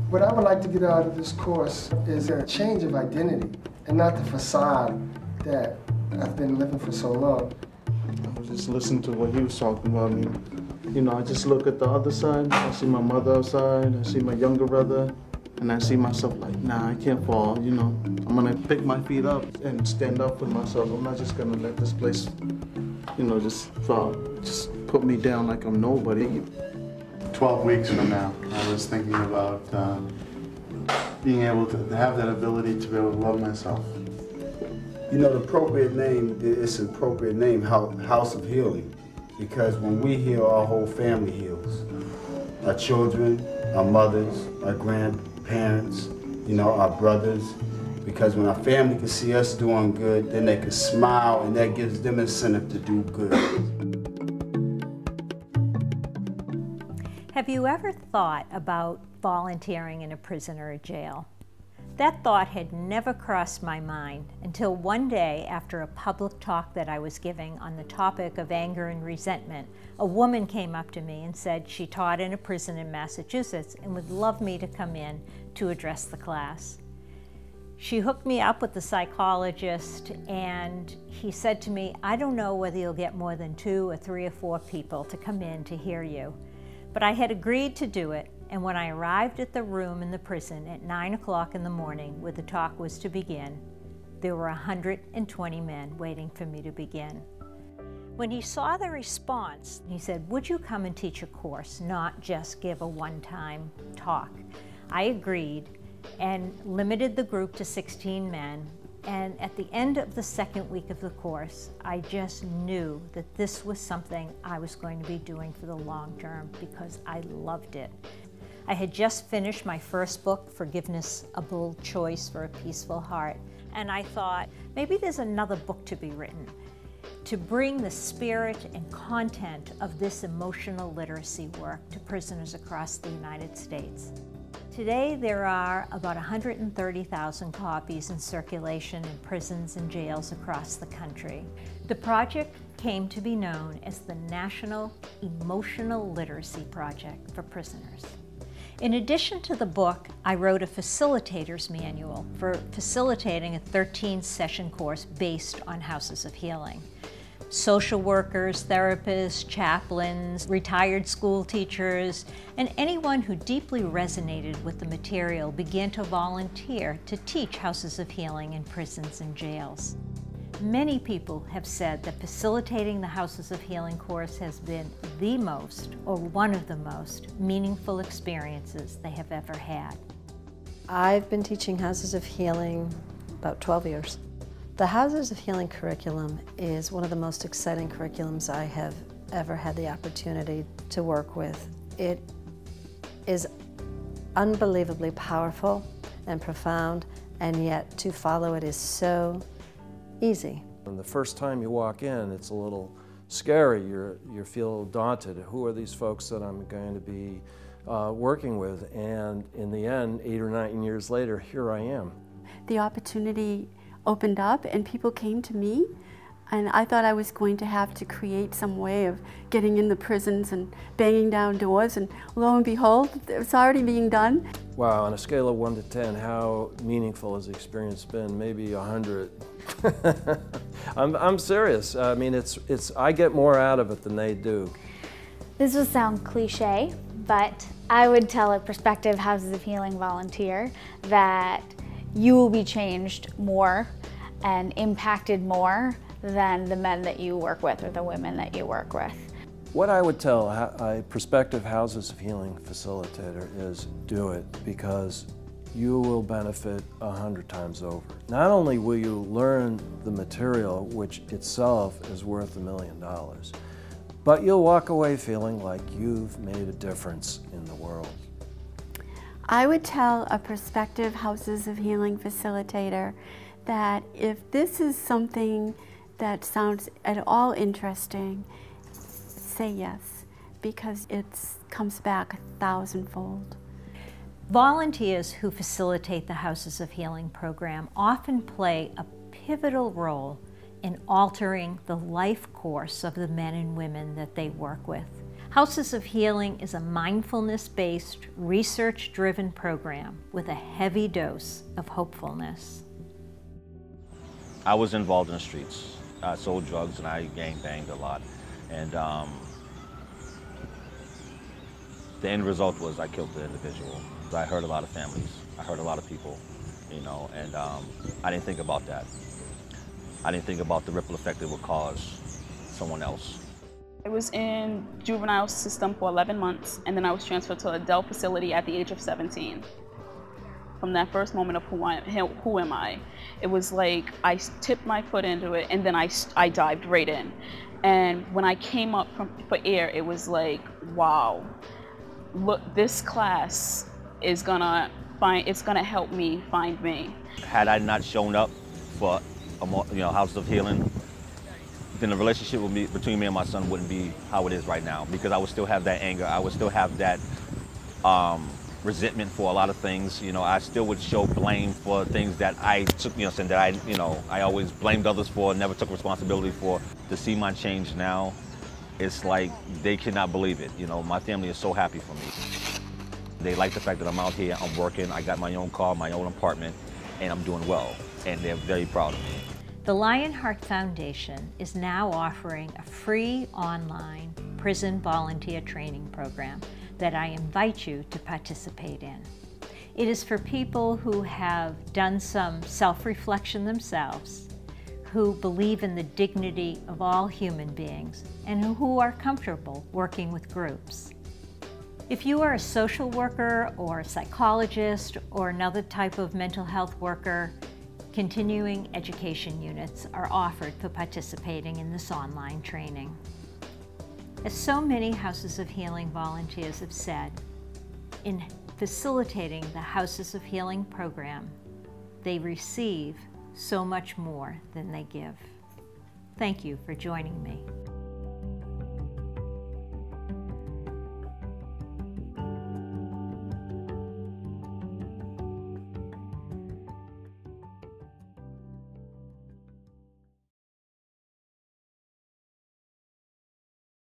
What I would like to get out of this course is a change of identity and not the facade that I've been living for so long. I was just listening to what he was talking about. I mean, you know, I just look at the other side. I see my mother outside. I see my younger brother. And I see myself like, nah, I can't fall, you know. I'm gonna pick my feet up and stand up for myself. I'm not just gonna let this place, you know, just put me down like I'm nobody. 12 weeks from now, I was thinking about being able to have that ability to be able to love myself. You know, the appropriate name, it's an appropriate name, House of Healing, because when we heal, our whole family heals. Our children, our mothers, our grandparents, you know, our brothers, because when our family can see us doing good, then they can smile and that gives them incentive to do good. Have you ever thought about volunteering in a prison or a jail? That thought had never crossed my mind until one day after a public talk that I was giving on the topic of anger and resentment, a woman came up to me and said she taught in a prison in Massachusetts and would love me to come in to address the class. She hooked me up with the psychologist and he said to me, I don't know whether you'll get more than 2 or 3 or 4 people to come in to hear you. But I had agreed to do it, and when I arrived at the room in the prison at 9 o'clock in the morning where the talk was to begin, there were 120 men waiting for me to begin. When he saw the response, he said, would you come and teach a course, not just give a one-time talk? I agreed and limited the group to 16 men. And at the end of the second week of the course, I just knew that this was something I was going to be doing for the long term because I loved it. I had just finished my first book, Forgiveness, A Bold Choice for a Peaceful Heart. And I thought, maybe there's another book to be written to bring the spirit and content of this emotional literacy work to prisoners across the United States. Today, there are about 130,000 copies in circulation in prisons and jails across the country. The project came to be known as the National Emotional Literacy Project for Prisoners. In addition to the book, I wrote a facilitator's manual for facilitating a 13-session course based on Houses of Healing. Social workers, therapists, chaplains, retired school teachers, and anyone who deeply resonated with the material began to volunteer to teach Houses of Healing in prisons and jails. Many people have said that facilitating the Houses of Healing course has been the most, or one of the most, meaningful experiences they have ever had. I've been teaching Houses of Healing about 12 years. The Houses of Healing curriculum is one of the most exciting curriculums I have ever had the opportunity to work with. It is unbelievably powerful and profound, and yet to follow it is so easy. And the first time you walk in, it's a little scary. You feel daunted. Who are these folks that I'm going to be working with? And in the end, 8 or 9 years later, here I am. The opportunity opened up and people came to me, and I thought I was going to have to create some way of getting in the prisons and banging down doors, and lo and behold, it's already being done. Wow, on a scale of 1 to 10, how meaningful has the experience been? Maybe 100. I'm serious. I mean, I get more out of it than they do. This will sound cliche, but I would tell a prospective Houses of Healing volunteer that you will be changed more and impacted more than the men that you work with or the women that you work with. What I would tell a prospective Houses of Healing facilitator is do it, because you will benefit 100 times over. Not only will you learn the material, which itself is worth $1 million, but you'll walk away feeling like you've made a difference in the world. I would tell a prospective Houses of Healing facilitator that if this is something that sounds at all interesting, say yes, because it comes back 1,000-fold. Volunteers who facilitate the Houses of Healing program often play a pivotal role in altering the life course of the men and women that they work with. Houses of Healing is a mindfulness-based, research-driven program with a heavy dose of hopefulness. I was involved in the streets. I sold drugs and I gang-banged a lot. And the end result was I killed the individual. I hurt a lot of families. I hurt a lot of people, you know, and I didn't think about that. I didn't think about the ripple effect it would cause someone else. I was in juvenile system for 11 months, and then I was transferred to an adult facility at the age of 17. From that first moment of who am I, it was like I tipped my foot into it, and then I dived right in. And when I came up for air, it was like, wow, look, this class is gonna help me find me. Had I not shown up for House of Healing, then the relationship between me and my son wouldn't be how it is right now, because I would still have that anger. I would still have that resentment for a lot of things. You know, I still would show blame for things that I took, and that I always blamed others for, never took responsibility for. To see my change now, it's like they cannot believe it. You know, my family is so happy for me. They like the fact that I'm out here, I'm working, I got my own car, my own apartment, and I'm doing well, and they're very proud of me. The Lionheart Foundation is now offering a free online prison volunteer training program that I invite you to participate in. It is for people who have done some self-reflection themselves, who believe in the dignity of all human beings, and who are comfortable working with groups. If you are a social worker or a psychologist or another type of mental health worker, continuing education units are offered for participating in this online training. As so many Houses of Healing volunteers have said, in facilitating the Houses of Healing program, they receive so much more than they give. Thank you for joining me.